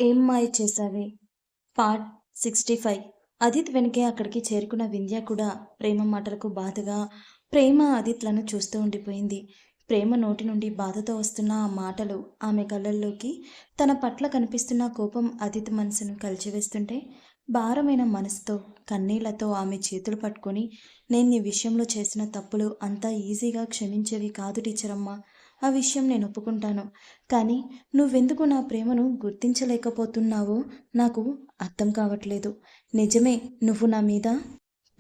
ఏం మాయ చేశావే పార్ట్ 65. అదిత్ వెనకే అక్కడికి చేరుకున్న వింధ్య కూడా ప్రేమ మాటలకు బాధగా ప్రేమ అదిత్లను చూస్తూ ఉండిపోయింది. ప్రేమ నోటి నుండి బాధతో వస్తున్న ఆ మాటలు ఆమె కళ్ళల్లోకి తన పట్ల కనిపిస్తున్న కోపం అదిత్ మనసును కలిచివేస్తుంటే భారమైన మనసుతో కన్నీళ్లతో ఆమె చేతులు పట్టుకొని, నేను నీ విషయంలో చేసిన తప్పులు అంత ఈజీగా క్షమించేవి కాదు టీచరమ్మా. ఆ విషయం నేను ఒప్పుకుంటాను. కానీ నువ్వెందుకు నా ప్రేమను గుర్తించలేకపోతున్నావో నాకు అర్థం కావట్లేదు. నిజమే, నువ్వు నా మీద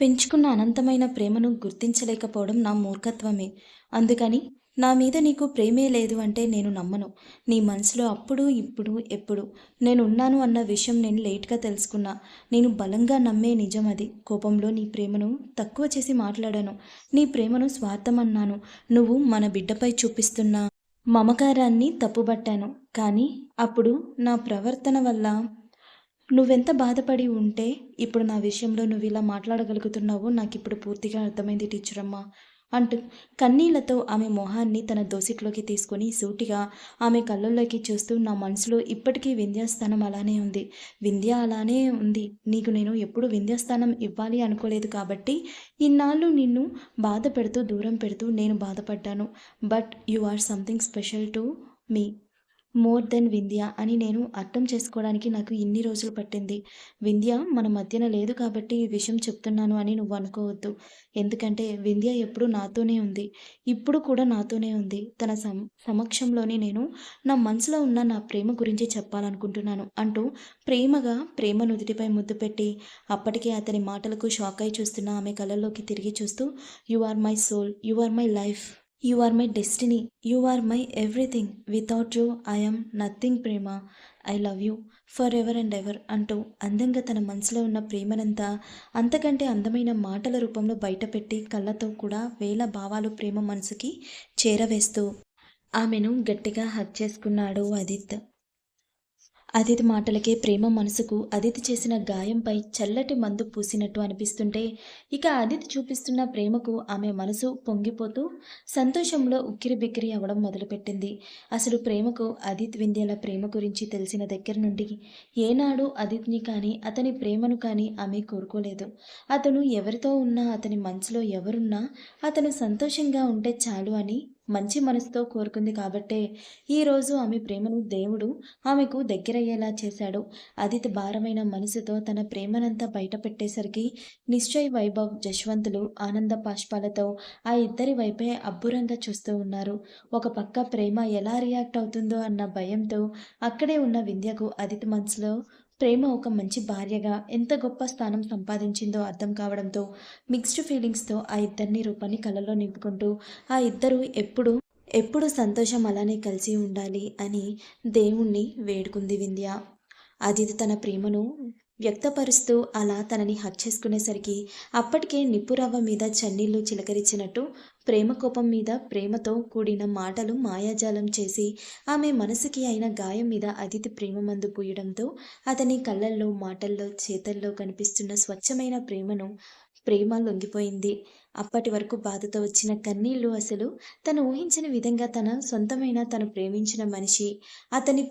పెంచుకున్న అనంతమైన ప్రేమను గుర్తించలేకపోవడం నా మూర్ఖత్వమే. అందుకని నా మీద నీకు ప్రేమే లేదు అంటే నేను నమ్మను. నీ మనసులో అప్పుడు, ఇప్పుడు, ఎప్పుడు నేనున్నాను అన్న విషయం నేను లేట్‌గా తెలుసుకున్నా. నేను బలంగా నమ్మే నిజం అది. కోపంలో నీ ప్రేమను తక్కువ చేసి మాట్లాడాను. నీ ప్రేమను స్వార్థమన్నాను. నువ్వు మన బిడ్డపై చూపిస్తున్న మమకారాన్ని తప్పుబట్టాను. కానీ అప్పుడు నా ప్రవర్తన వల్ల నువ్వెంత బాధపడి ఉంటే ఇప్పుడు నా విషయంలో నువ్విలా మాట్లాడగలుగుతున్నావో నాకిప్పుడు పూర్తిగా అర్థమైంది టీచరమ్మా అంటూ కన్నీళ్లతో ఆమె మొహాన్ని తన దోసిట్లోకి తీసుకొని సూటిగా ఆమె కళ్ళల్లోకి చూస్తూ, నా మనసులో ఇప్పటికీ వింధ్యాస్థానం అలానే ఉంది. వింధ్య అలానే ఉంది. నీకు నేను ఎప్పుడు వింధ్యాస్థానం ఇవ్వాలి అనుకోలేదు కాబట్టి ఇన్నాళ్ళు నిన్ను బాధ పెడుతూ దూరం పెడుతూ నేను బాధపడ్డాను. But you or something special to me more than Vindhya అని నేను అర్థం చేసుకోవడానికి నాకు ఇన్ని రోజులు పట్టింది. వింధ్య మన మధ్యన లేదు కాబట్టి ఈ విషయం చెప్తున్నాను అని నువ్వు అనుకోవద్దు. ఎందుకంటే వింధ్య ఎప్పుడు నాతోనే ఉంది. ఇప్పుడు కూడా నాతోనే ఉంది. తన సమక్షంలోనే నేను నా మనసులో ఉన్న నా ప్రేమ గురించి చెప్పాలనుకుంటున్నాను అంటూ ప్రేమగా ప్రేమ నుదిటిపై ముద్దు పెట్టి అప్పటికే అతని మాటలకు షాక్ అయి చూస్తున్న ఆమె కళ్ళల్లోకి తిరిగి చూస్తూ, you are my soul, you are my life, you are my destiny, you are my everything, without you I am nothing ప్రేమ, I love you forever and ever అంటూ అందంగా తన మనసులో ఉన్న ప్రేమనంతా అంతకంటే అందమైన మాటల రూపంలో బయటపెట్టి కళ్ళతో కూడా వేల భావాలు ప్రేమ మనసుకి చేరవేస్తూ ఆమెను గట్టిగా హగ్ చేసుకున్నాడు అదిత్. అదితి మాటలకే ప్రేమ మనసుకు అదితి చేసిన గాయంపై చల్లటి మందు పూసినట్టు అనిపిస్తుంటే, ఇక అదితి చూపిస్తున్న ప్రేమకు ఆమె మనసు పొంగిపోతూ సంతోషంలో ఉక్కిరిబిక్కిరి అవ్వడం మొదలుపెట్టింది. అసలు ప్రేమకు అదిత్ వింధ్యల ప్రేమ గురించి తెలిసిన దగ్గర నుండి ఏనాడు అదిత్ని కానీ అతని ప్రేమను కానీ ఆమె కోరుకోలేదు. అతను ఎవరితో ఉన్నా, అతని మనసులో ఎవరున్నా అతను సంతోషంగా ఉంటే చాలు అని మంచి మనసుతో కోరుకుంది కాబట్టే ఈరోజు ఆమె ప్రేమను దేవుడు ఆమెకు దగ్గరయ్యేలా చేశాడు. అదితి భారమైన మనసుతో తన ప్రేమనంతా బయటపెట్టేసరికి నిశ్చయ్, వైభవ్, జశ్వంతులు ఆనంద బాష్పాలతో ఆ ఇద్దరి వైపే అబ్బురంగా చూస్తూ ఉన్నారు. ఒక పక్క ప్రేమ ఎలా రియాక్ట్ అవుతుందో అన్న భయంతో అక్కడే ఉన్న వింధ్యకు అదితి మనసులో ప్రేమ ఒక మంచి భార్యగా ఎంత గొప్ప స్థానం సంపాదించిందో అర్థం కావడంతో మిక్స్డ్ ఫీలింగ్స్తో ఆ ఇద్దరిని రూపాన్ని కళ్ళలో నింపుకుంటూ ఆ ఇద్దరు ఎప్పుడు ఎప్పుడు సంతోషం అలానే కలిసి ఉండాలి అని దేవుణ్ణి వేడుకుంది వింధ్య. అదితి తన ప్రేమను వ్యక్తపరుస్తూ అలా తనని హక్ చేసుకునేసరికి అప్పటికే నిప్పురవ్వ మీద చన్నీళ్లు చిలకరించినట్టు ప్రేమ కోపం మీద ప్రేమతో కూడిన మాటలు మాయాజాలం చేసి ఆమె మనసుకి అయిన గాయం మీద అదితి ప్రేమ మందు పూయడంతో అతని కళ్ళల్లో, మాటల్లో, చేతల్లో కనిపిస్తున్న స్వచ్ఛమైన ప్రేమ లొంగిపోయింది. అప్పటి వరకు బాధతో వచ్చిన కన్నీళ్లు అసలు తను ఊహించని విధంగా తన సొంతమైన తను ప్రేమించిన మనిషి అతని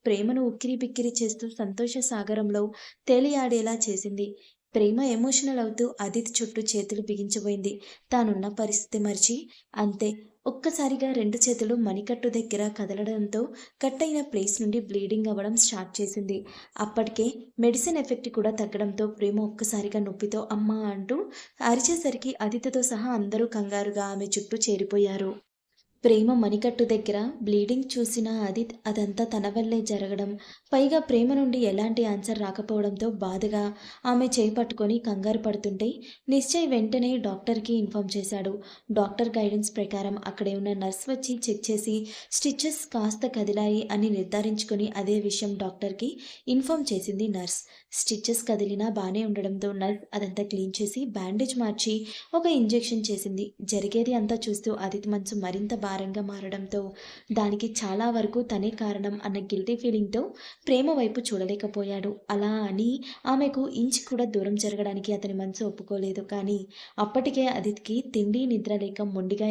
ప్రేమను ఉక్కిరి బిక్కిరి చేస్తూ సంతోష సాగరంలో తేలియాడేలా చేసింది. ప్రేమ ఎమోషనల్ అవుతూ అదితి చుట్టూ చేతులు బిగించబోయింది. తానున్న పరిస్థితి మరిచి అంతే ఒక్కసారిగా రెండు చేతులు మణికట్టు దగ్గర కదలడంతో కట్టయిన ప్లేస్ నుండి బ్లీడింగ్ అవ్వడం స్టార్ట్ చేసింది. అప్పటికే మెడిసిన్ ఎఫెక్ట్ కూడా తగ్గడంతో ప్రేమ ఒక్కసారిగా నొప్పితో అమ్మా అంటూ అరిచేసరికి అదితితో సహా అందరూ కంగారుగా ఆమె చుట్టూ చేరిపోయారు. ప్రేమ మణికట్టు దగ్గర బ్లీడింగ్ చూసిన అదిత్ అదంతా తన వల్లే జరగడం, పైగా ప్రేమ నుండి ఎలాంటి ఆన్సర్ రాకపోవడంతో బాధగా ఆమె చేయి పట్టుకొని కంగారు పడుతుంటే నిశ్చయ్ వెంటనే డాక్టర్కి ఇన్ఫామ్ చేశాడు. డాక్టర్ గైడెన్స్ ప్రకారం అక్కడే ఉన్న నర్స్ వచ్చి చెక్ చేసి స్టిచెస్ కాస్త కదిలాయి అని నిర్ధారించుకొని అదే విషయం డాక్టర్కి ఇన్ఫామ్ చేసింది నర్స్. స్టిచెస్ కదిలినా బాగానే ఉండడంతో నర్స్ అదంతా క్లీన్ చేసి బ్యాండేజ్ మార్చి ఒక ఇంజెక్షన్ చేసింది. జరిగేది అంతా చూస్తూ అదిత్ మనసు మరింత భారంగా మారడంతో దానికి చాలా వరకు తనే కారణం అన్న గిల్టీ ఫీలింగ్‌తో ప్రేమ వైపు చూడలేకపోయాడు. అలా అని ఆమెకు ఇంచు కూడా దూరం జరగడానికి అతని మనసు ఒప్పుకోలేదు. కానీ అప్పటికే అదితికి తిండి, నిద్ర లేక మొండిగా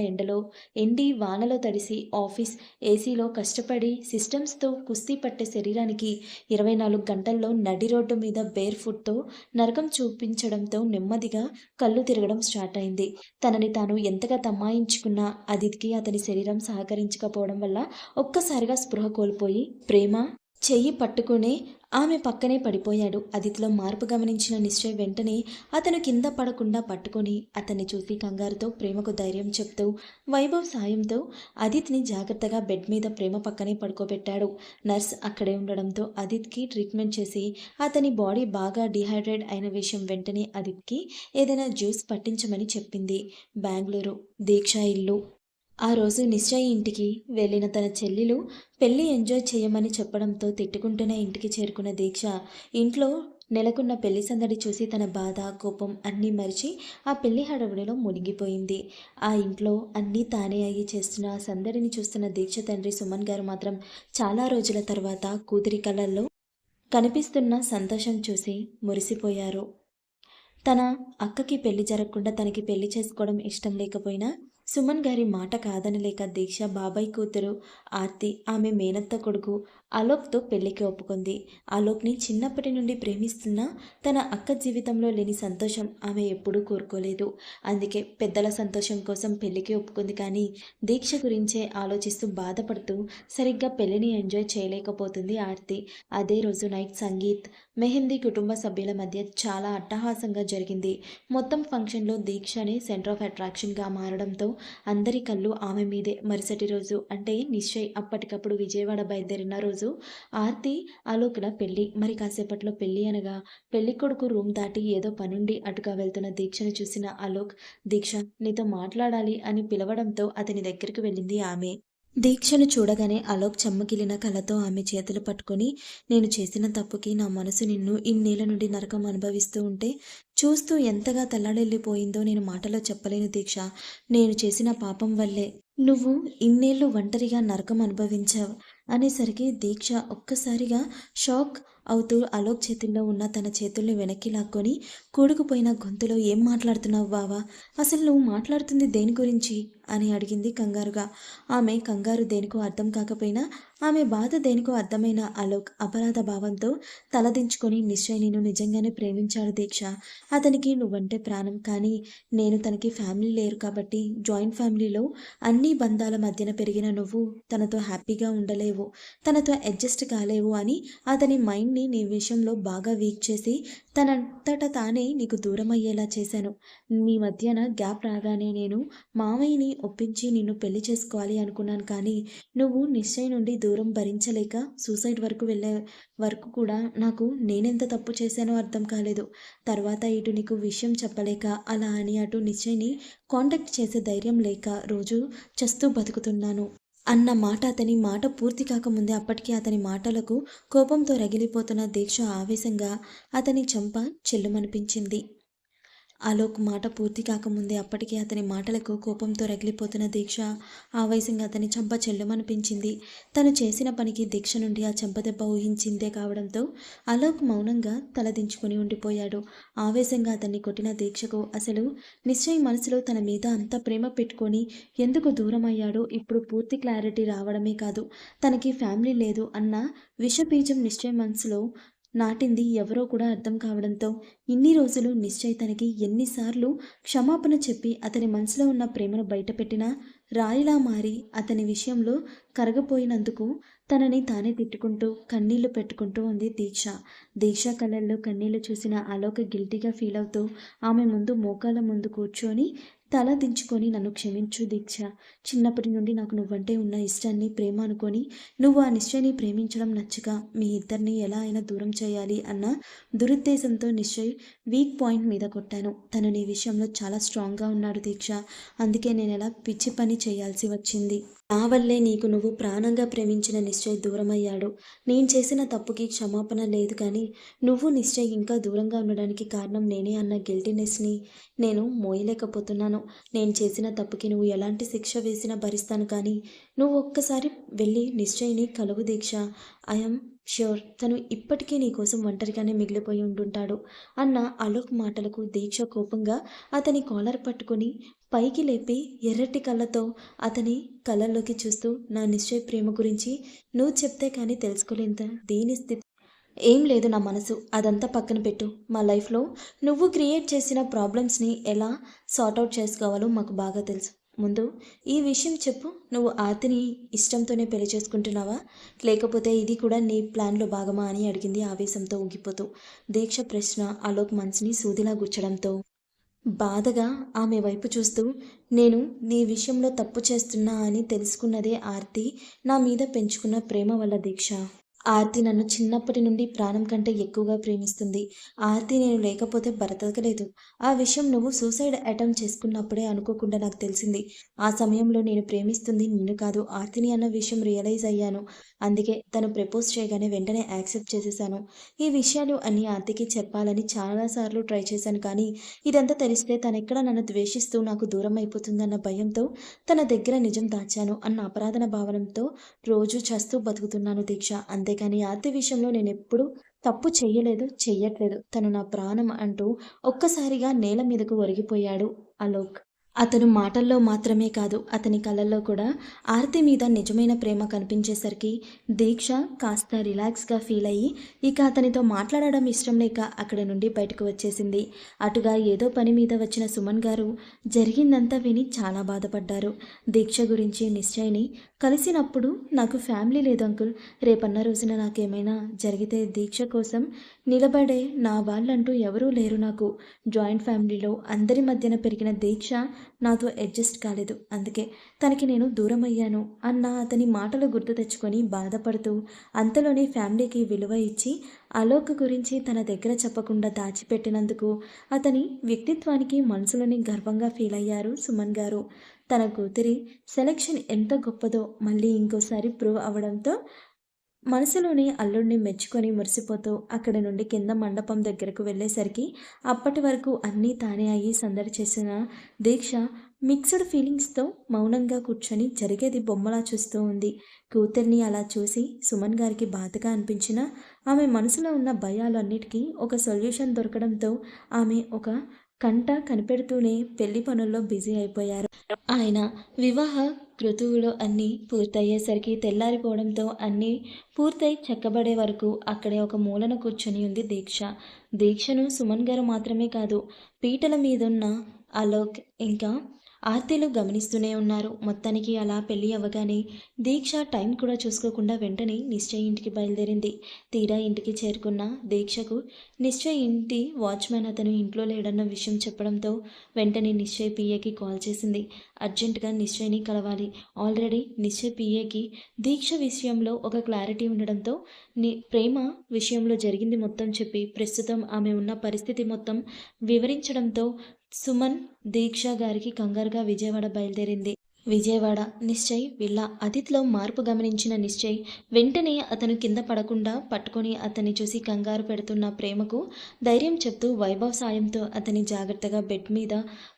ఎండి, వానలో తడిసి ఆఫీస్ ఏసీలో కష్టపడి సిస్టమ్స్‌తో కుస్తీ పట్టే శరీరానికి 24 గంటల్లో నడి రోడ్డు మీద బేర్ ఫుట్‌తో నరకం చూపించడంతో నెమ్మదిగా కళ్ళు తిరగడం స్టార్ట్ అయింది. తనని తాను ఎంతగా తమాయించుకున్నా అదితికి అతని శరీరం సహకరించకపోవడం వల్ల ఒక్కసారిగా స్పృహ కోల్పోయి ప్రేమ చెయ్యి పట్టుకునే ఆమె పక్కనే పడిపోయాడు. అదితిలో మార్పు గమనించిన నిశ్చయ్ వెంటనే అతను కింద పడకుండా పట్టుకొని అతన్ని చూసి కంగారుతో ప్రేమకు ధైర్యం చెప్తూ వైభవ్ సాయంతో అదితిని జాగ్రత్తగా బెడ్ మీద ప్రేమ పక్కనే పడుకోబెట్టాడు. నర్స్ అక్కడే ఉండడంతో అదితికి ట్రీట్మెంట్ చేసి అతని బాడీ బాగా డిహైడ్రేట్ అయిన విషయం వెంటనే అదితికి ఏదైనా జ్యూస్ పట్టించమని చెప్పింది. బెంగళూరు దీక్ష ఇల్లు. ఆ రోజు నిశ్చయ్ ఇంటికి వెళ్ళిన తన చెల్లెలు పెళ్లి ఎంజాయ్ చేయమని చెప్పడంతో తిట్టుకుంటూనే ఇంటికి చేరుకున్న దీక్ష ఇంట్లో నెలకొన్న పెళ్లి సందడి చూసి తన బాధ, కోపం అన్నీ మరిచి ఆ పెళ్లి హడావుడిలో మునిగిపోయింది. ఆ ఇంట్లో అన్నీ తానే అయ్యి చేస్తున్న ఆ సందడిని చూస్తున్న దీక్ష తండ్రి సుమన్ గారు మాత్రం చాలా రోజుల తర్వాత కూతురి కళ్ళల్లో కనిపిస్తున్న సంతోషం చూసి మురిసిపోయారు. తన అక్కకి పెళ్లి జరగకుండా తనకి పెళ్లి చేసుకోవడం ఇష్టం లేకపోయినా సుమన్ గారి మాట కాదనలేక దీక్ష బాబాయ్ కూతురు ఆర్తి ఆమె మేనత్త కొడుకు అలోక్తో పెళ్లికి ఒప్పుకుంది. అలోక్ని చిన్నప్పటి నుండి ప్రేమిస్తున్న తన అక్క జీవితంలో లేని సంతోషం ఆమె ఎప్పుడూ కోరుకోలేదు. అందుకే పెద్దల సంతోషం కోసం పెళ్లికి ఒప్పుకుంది. కానీ దీక్ష గురించే ఆలోచిస్తూ బాధపడుతూ సరిగ్గా పెళ్లిని ఎంజాయ్ చేయలేకపోతుంది ఆర్తి. అదే రోజు నైట్ సంగీత్ మెహందీ కుటుంబ సభ్యుల మధ్య చాలా అట్టహాసంగా జరిగింది. మొత్తం ఫంక్షన్లో దీక్షనే సెంటర్ ఆఫ్ అట్రాక్షన్గా మారడంతో అందరి కళ్ళు ఆమె మీదే. మరుసటి రోజు అంటే నిశ్చయ్ అప్పటికప్పుడు విజయవాడ బయలుదేరిన రోజు ఆర్తి అలోక్ల పెళ్లి. మరి కాసేపట్లో పెళ్లి అనగా పెళ్లి కొడుకు రూమ్ దాటి ఏదో పనుండి అటుగా వెళ్తున్న దీక్షను చూసిన అలోక్, దీక్ష నీతో మాట్లాడాలి అని పిలవడంతో అతని దగ్గరికి వెళ్ళింది ఆమె. దీక్షను చూడగానే అలోక్ చెమ్మగిలిన కళ్ళతో ఆమె చేతులు పట్టుకొని నేను చేసిన తప్పుకి నా మనసు నిన్ను ఇన్నేళ్ల నుండి నరకం అనుభవిస్తూ ఉంటే చూస్తూ ఎంతగా తల్లడిల్లిపోయిందో నేను మాటలో చెప్పలేను దీక్ష. నేను చేసిన పాపం వల్లే నువ్వు ఇన్నేళ్లు ఒంటరిగా నరకం అనుభవించావు అనేసరికి దీక్ష ఒక్కసారిగా షాక్ అవుతూ అలోక్ చేతుల్లో ఉన్న తన చేతుల్ని వెనక్కి లాక్కొని కూడుకుపోయిన గొంతులో ఏం మాట్లాడుతున్నావు బావా, అసలు నువ్వు మాట్లాడుతుంది దేని గురించి అని అడిగింది కంగారుగా. ఆమె కంగారు దేనికో అర్థం కాకపోయినా ఆమె బాధ దేనికో అర్థమైన అలోక్ అపరాధ భావంతో తలదించుకొని నిశ్చయ్ నేను నిజంగానే ప్రేమించాడు దీక్ష. అతనికి నువ్వంటే ప్రాణం. కానీ నేను తనకి ఫ్యామిలీ లేరు కాబట్టి జాయింట్ ఫ్యామిలీలో అన్ని బంధాల మధ్యన పెరిగిన నువ్వు తనతో హ్యాపీగా ఉండలేవు, తనతో అడ్జస్ట్ కాలేవు అని అతని మైండ్ని నీ విషయంలో బాగా వీక్ చేసి తనంతట తానే నీకు దూరం అయ్యేలా చేశాను. మీ మధ్యన గ్యాప్ రాగానే నేను మామయ్యని ఒప్పించి నిన్ను పెళ్లి చేసుకోవాలి అనుకున్నాను. కానీ నువ్వు నిశ్చయ్ నుండి దూరం భరించలేక సూసైడ్ వరకు వెళ్ళే వరకు కూడా నాకు నేనెంత తప్పు చేశానో అర్థం కాలేదు. తర్వాత ఇటు నీకు విషయం చెప్పలేక అలా అని అటు నిశ్చయ్ని కాంటాక్ట్ చేసే ధైర్యం లేక రోజు చస్తూ బతుకుతున్నాను అన్న మాట అతని మాట పూర్తి కాకముందే అప్పటికే అతని మాటలకు కోపంతో రగిలిపోతున్న దీక్ష ఆవేశంగా అతని చెంప చెల్లుమనిపించింది. అలోక్ మాట పూర్తి కాకముందే అప్పటికే అతని మాటలకు కోపంతో రగిలిపోతున్న దీక్ష ఆవేశంగా అతని చెంప చెల్లుమనిపించింది. తను చేసిన పనికి దీక్ష నుండి ఆ చెంపదెబ్బ ఊహించిందే కావడంతో అలోక్ మౌనంగా తలదించుకొని ఉండిపోయాడు. ఆవేశంగా అతన్ని కొట్టిన దీక్షకు అసలు నిశ్చయ్ మనసులో తన మీద అంత ప్రేమ పెట్టుకొని ఎందుకు దూరం అయ్యాడో ఇప్పుడు పూర్తి క్లారిటీ రావడమే కాదు, తనకి ఫ్యామిలీ లేదు అన్న విషబీజం నిశ్చయ్ మనసులో నాటింది ఎవరో కూడా అర్థం కావడంతో ఇన్ని రోజులు నిశ్చయ్ తనకి ఎన్నిసార్లు క్షమాపణ చెప్పి అతని మనసులో ఉన్న ప్రేమను బయటపెట్టినా రాయిలా మారి అతని విషయంలో కరగపోయినందుకు తనని తానే తిట్టుకుంటూ కన్నీళ్లు పెట్టుకుంటూ ఉంది దీక్ష. దీక్ష కళ్ళల్లో కన్నీళ్లు చూసిన అలోక గిల్టీగా ఫీల్ అవుతూ ఆమె ముందు మోకాళ్ళ ముందు కూర్చొని తల దించుకొని నన్ను క్షమించు దీక్ష. చిన్నప్పటి నుండి నాకు నువ్వంటే ఉన్న ఇష్టాన్ని ప్రేమ అనుకొని నువ్వు ఆ నిశ్చయ్ని ప్రేమించడం నచ్చక మీ ఇద్దరిని ఎలా అయినా దూరం చేయాలి అన్న దురుద్దేశంతో నిశ్చయ్ వీక్ పాయింట్ మీద కొట్టాను. తను నీ విషయంలో చాలా స్ట్రాంగ్గా ఉన్నాడు దీక్ష. అందుకే నేను ఎలా పిచ్చి పని చేయాల్సి వచ్చింది. నా వల్లే నీకు నువ్వు ప్రాణంగా ప్రేమించిన నిశ్చయ్ దూరమయ్యాడు. నేను చేసిన తప్పుకి క్షమాపణ లేదు కానీ, నువ్వు నిశ్చయ్ ఇంకా దూరంగా ఉండడానికి కారణం నేనే అన్న గిల్టీనెస్‌ని నేను మోయలేకపోతున్నాను. నేను చేసిన తప్పుకి నువ్వు ఎలాంటి శిక్ష వేసినా భరిస్తాను కానీ, నువ్వు ఒక్కసారి వెళ్ళి నిశ్చయ్‌ని కలువు దీక్ష. ఐ యామ్ ష్యూర్ తను ఇప్పటికీ నీ కోసం ఒంటరిగానే మిగిలిపోయి ఉండుంటాడు అన్న అలోక్ మాటలకు దీక్ష కోపంగా అతని కాలర్ పట్టుకొని పైకి లేపి ఎర్రటి కళ్ళతో అతని కళ్ళల్లోకి చూస్తూ, నా నిశ్చయ్ ప్రేమ గురించి నువ్వు చెప్తే కానీ తెలుసుకోలేంత దీని స్థితి ఏం లేదు నా మనసు. అదంతా పక్కన పెట్టు. మా లైఫ్‌లో నువ్వు క్రియేట్ చేసిన ప్రాబ్లమ్స్‌ని ఎలా సార్ట్ ఔట్ చేసుకోవాలో మాకు బాగా తెలుసు. ముందు ఈ విషయం చెప్పు. నువ్వు ఆర్తిని ఇష్టంతోనే పెళ్లి చేసుకుంటున్నావా? లేకపోతే ఇది కూడా నీ ప్లాన్‌లో భాగమా అని అడిగింది ఆవేశంతో ఊగిపోతూ. దీక్ష ప్రశ్న అలోక్ మనసుని సూదిలా గుచ్చడంతో బాధగా ఆమె వైపు చూస్తూ, నేను నీ విషయంలో తప్పు చేస్తున్నా అని తెలుసుకున్నదే ఆర్తి నా మీద పెంచుకున్న ప్రేమ వల్ల దీక్ష. ఆర్తి నన్ను చిన్నప్పటి నుండి ప్రాణం కంటే ఎక్కువగా ప్రేమిస్తుంది. ఆర్తి నేను లేకపోతే బ్రతకలేదు. ఆ విషయం నువ్వు సూసైడ్ అటెంప్ట్ చేసుకున్నప్పుడే అనుకోకుండా నాకు తెలిసింది. ఆ సమయంలో నేను ప్రేమిస్తుంది నిన్ను కాదు ఆర్తిని అన్న విషయం రియలైజ్ అయ్యాను. అందుకే తను ప్రపోజ్ చేయగానే వెంటనే యాక్సెప్ట్ చేసేసాను. ఈ విషయాలు అన్నీ ఆర్తికి చెప్పాలని చాలాసార్లు ట్రై చేశాను కానీ, ఇదంతా తెలిస్తే తనెక్కడ నన్ను ద్వేషిస్తూ నాకు దూరం అయిపోతుందన్న భయంతో తన దగ్గర నిజం దాచాను అన్న అపరాధన భావనతో రోజూ చస్తూ బతుకుతున్నాను దీక్ష. అంతేకాని ఆర్తి విషయంలో నేనెప్పుడూ తప్పు చెయ్యలేదు, చెయ్యట్లేదు. తను నా ప్రాణం అంటూ ఒక్కసారిగా నేల మీదకు ఒరిగిపోయాడు అలోక్. అతను మాటల్లో మాత్రమే కాదు, అతని కళ్ళల్లో కూడా ఆర్తి మీద నిజమైన ప్రేమ కనిపించేసరికి దీక్ష కాస్త రిలాక్స్‌గా ఫీల్ అయ్యి, ఇక అతనితో మాట్లాడడం ఇష్టం లేక అక్కడి నుండి బయటకు వచ్చేసింది. అటుగా ఏదో పని మీద వచ్చిన సుమన్ గారు జరిగిందంతా విని చాలా బాధపడ్డారు. దీక్ష గురించి నిశ్చయ్‌ని కలిసినప్పుడు, నాకు ఫ్యామిలీ లేదు అంకుల్. రేపన్న రోజున నాకేమైనా జరిగితే దీక్ష కోసం నిలబడే నా వాళ్ళంటూ ఎవరూ లేరు నాకు. జాయింట్ ఫ్యామిలీలో అందరి మధ్యన పెరిగిన దీక్ష నాతో అడ్జస్ట్ కాలేదు. అందుకే తనకి నేను దూరమయ్యాను అన్న అతని మాటలు గుర్తు తెచ్చుకొని బాధపడుతూ, అంతలోనే ఫ్యామిలీకి విలువ ఇచ్చి అలోక్ గురించి తన దగ్గర చెప్పకుండా దాచిపెట్టినందుకు అతని వ్యక్తిత్వానికి మనసులోని గర్వంగా ఫీల్ అయ్యారు సుమన్ గారు. తన కూతురి సెలక్షన్ ఎంత గొప్పదో మళ్ళీ ఇంకోసారి ప్రూవ్ అవ్వడంతో మనసులోని అల్లుడిని మెచ్చుకొని మురిసిపోతూ అక్కడి నుండి కింద మండపం దగ్గరకు వెళ్ళేసరికి అప్పటి వరకు అన్నీ తానే అయ్యి సందడి చేసిన దీక్ష మిక్స్డ్ ఫీలింగ్స్తో మౌనంగా కూర్చొని జరిగేది బొమ్మలా చూస్తూ ఉంది. కూతుర్ని అలా చూసి సుమన్ గారికి బాధగా అనిపించినా ఆమె మనసులో ఉన్న భయాలన్నిటికీ ఒక సొల్యూషన్ దొరకడంతో ఆమె ఒక కంట కనిపెడుతూనే పెళ్లి పనుల్లో బిజీ అయిపోయారు. ఆయన వివాహ క్రతువులో అన్నీ పూర్తయ్యేసరికి తెల్లారిపోవడంతో అన్నీ పూర్తయి చక్కబడే వరకు అక్కడే ఒక మూలన కూర్చొని ఉంది దీక్ష. దీక్షను సుమన్ గారు మాత్రమే కాదు, పీటల మీదున్న అలోక్ ఇంకా ఆర్తిలు గమనిస్తూనే ఉన్నారు. మొత్తానికి అలా పెళ్ళి అవ్వగానే దీక్ష టైం కూడా చూసుకోకుండా వెంటనే నిశ్చయ్ ఇంటికి బయలుదేరింది. తీరా ఇంటికి చేరుకున్న దీక్షకు నిశ్చయ్ ఇంటి వాచ్మెన్ అతను ఇంట్లో లేడన్న విషయం చెప్పడంతో వెంటనే నిశ్చయ్ పిఏకి కాల్ చేసింది. అర్జెంటుగా నిశ్చయ్ని కలవాలి. ఆల్రెడీ నిశ్చయ్ పిఏకి దీక్ష విషయంలో ఒక క్లారిటీ ఉండడంతో ప్రేమ విషయంలో జరిగింది మొత్తం చెప్పి ప్రస్తుతం ఆమె ఉన్న పరిస్థితి మొత్తం వివరించడంతో సుమన్ దీక్ష గారికి కంగారుగా విజయవాడ బయలుదేరింది. విజయవాడ నిశ్చయ్ విల్లా. అదితిలో మార్పు గమనించిన నిశ్చయ్ వెంటనే అతను కింద పడకుండా పట్టుకొని అతన్ని చూసి కంగారు పెడుతున్న ప్రేమకు ధైర్యం చెప్తూ వైభవ్ సాయంతో అతని జాగ్రత్తగా బెడ్ మీద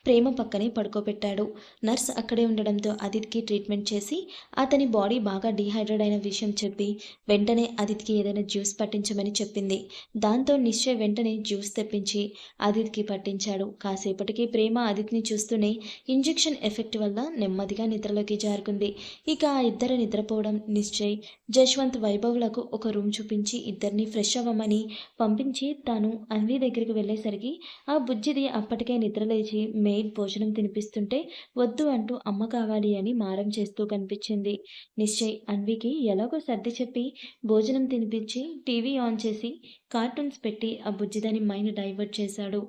ప్రేమ పక్కనే పడుకోబెట్టాడు. నర్స్ అక్కడే ఉండడంతో అదితికి ట్రీట్మెంట్ చేసి అతని బాడీ బాగా డీహైడ్రేట్ అయిన విషయం చెప్పి వెంటనే అదితికి ఏదైనా జ్యూస్ పట్టించమని చెప్పింది. దాంతో నిశ్చయ్ వెంటనే జ్యూస్ తెప్పించి అదితికి పట్టించాడు. కాసేపటికి ప్రేమ అదితిని చూస్తూనే ఇంజెక్షన్ ఎఫెక్ట్ వల్ల నెమ్మదిగా నిద్రలోకి జారుకుంది. ఇక ఆ ఇద్దరు నిద్రపోవడం నిశ్చయ్ జశ్వంత్ వైభవ్లకు ఒక రూమ్ చూపించి ఇద్దరిని ఫ్రెష్ అవ్వమని పంపించి తాను అన్వి దగ్గరికి వెళ్ళేసరికి ఆ బుజ్జిది అప్పటికే నిద్రలేచి మెయిడ్ భోజనం తినిపిస్తుంటే వద్దు అంటూ అమ్మ కావాలి అని మారం చేస్తూ కనిపించింది. నిశ్చయ్ అన్వికి ఎలాగో సర్ది చెప్పి భోజనం తినిపించి టీవీ ఆన్ చేసి కార్టూన్స్ పెట్టి ఆ బుజ్జిదని మైండ్ డైవర్ట్ చేశాడు.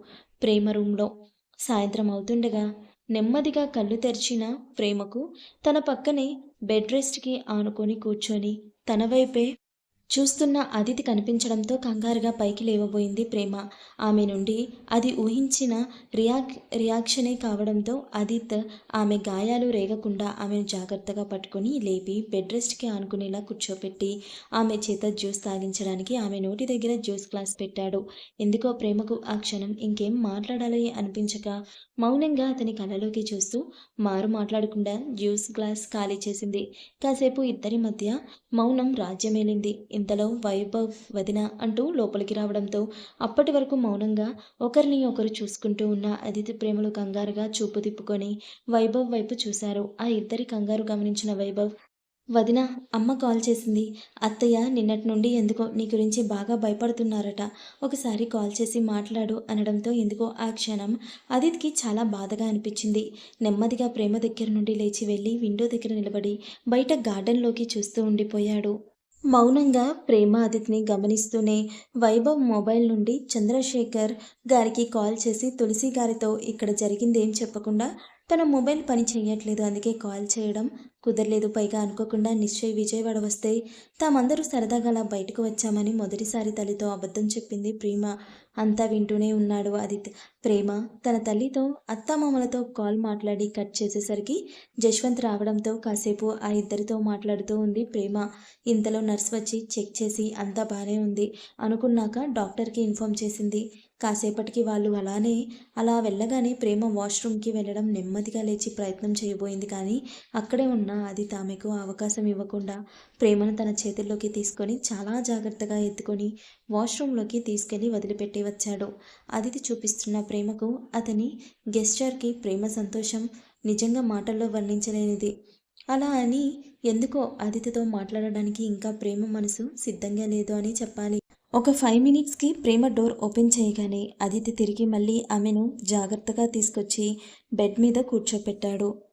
ప్రేమ రూమ్లో సాయంత్రం అవుతుండగా నెమ్మదిగా కళ్ళు తెరిచిన ప్రేమకు తన పక్కనే బెడ్ రెస్ట్‌కి ఆనుకొని కూర్చొని తన వైపే చూస్తున్న అదితి కనిపించడంతో కంగారుగా పైకి లేవబోయింది ప్రేమ. ఆమె నుండి అది ఊహించిన రియాక్షనే కావడంతో అదిత్ ఆమె గాయాలు రేగకుండా ఆమెను జాగ్రత్తగా పట్టుకొని లేపి బెడ్ రెస్ట్‌కి ఆనుకునేలా కూర్చోపెట్టి ఆమె చేత జ్యూస్ తాగించడానికి ఆమె నోటి దగ్గర జ్యూస్ గ్లాస్ పెట్టాడు. ఎందుకో ప్రేమకు ఆ క్షణం ఇంకేం మాట్లాడాలి అనిపించక మౌనంగా అతని కళ్ళలోకి చూస్తూ మాట్లాడకుండా జ్యూస్ గ్లాస్ ఖాళీ చేసింది. కాసేపు ఇద్దరి మధ్య మౌనం రాజ్యమేలింది. ఇంతలో వైభవ్, వదిన అంటూ లోపలికి రావడంతో అప్పటి వరకు మౌనంగా ఒకరిని ఒకరు చూసుకుంటూ ఉన్న అదితి, ప్రేమలు కంగారుగా చూపు తిప్పుకొని వైభవ్ వైపు చూశారు. ఆ ఇద్దరి కంగారు గమనించిన వైభవ్, వదిన, అమ్మ కాల్ చేసింది. అత్తయ్య నిన్నటి నుండి ఎందుకో నీ గురించి బాగా భయపడుతున్నారట. ఒకసారి కాల్ చేసి మాట్లాడు అనడంతో ఎందుకో ఆ క్షణం అదితికి చాలా బాధగా అనిపించింది. నెమ్మదిగా ప్రేమ దగ్గర నుండి లేచి వెళ్ళి విండో దగ్గర నిలబడి బయట గార్డెన్‌లోకి చూస్తూ ఉండిపోయాడు. మౌనంగా ప్రేమ అదితిని గమనిస్తూనే వైభవ్ మొబైల్ నుండి చంద్రశేఖర్ గారికి కాల్ చేసి తులసి గారితో ఇక్కడ జరిగిందేం చెప్పకుండా తన మొబైల్ పని చేయట్లేదు, అందుకే కాల్ చేయడం కుదరలేదు. పైగా అనుకోకుండా నిశ్చయ్ విజయవాడ వస్తే తామందరూ సరదాగా అలా బయటకు వచ్చామని మొదటిసారి తల్లితో అబద్ధం చెప్పింది ప్రేమ. అంతా వింటూనే ఉన్నాడు ఆదిత్. ప్రేమ తన తల్లితో అత్తామామలతో కాల్ మాట్లాడి కట్ చేసేసరికి జశ్వంత్ రావడంతో కాసేపు ఆ ఇద్దరితో మాట్లాడుతూ ఉంది ప్రేమ. ఇంతలో నర్స్ వచ్చి చెక్ చేసి అంతా బానే ఉంది అనుకున్నాక డాక్టర్కి ఇన్ఫార్మ్ చేసింది. కాసేపటికి వాళ్ళు అలా వెళ్ళగానే ప్రేమ వాష్రూమ్కి వెళ్ళడం నెమ్మదిగా లేచి ప్రయత్నం చేయబోయింది. కానీ అక్కడే ఉన్న అది ఆమెకు అవకాశం ఇవ్వకుండా ప్రేమను తన చేతుల్లోకి తీసుకొని చాలా జాగ్రత్తగా ఎత్తుకొని వాష్రూమ్లోకి తీసుకెళ్లి వదిలిపెట్టి వచ్చాడు. అదితి చూపిస్తున్న ప్రేమకు అతని గెస్చర్కి ప్రేమ సంతోషం నిజంగా మాటల్లో వర్ణించలేనిది. అలా అని ఎందుకో అదితితో మాట్లాడడానికి ఇంకా ప్రేమ మనసు సిద్ధంగా లేదు అని చెప్పాలి. ఒక 5 మినిట్స్‌కి ప్రేమ డోర్ ఓపెన్ చేయగానే అదితి తిరిగి మళ్ళీ ఆమెను జాగ్రత్తగా తీసుకొచ్చి బెడ్ మీద కూర్చోపెట్టాడు.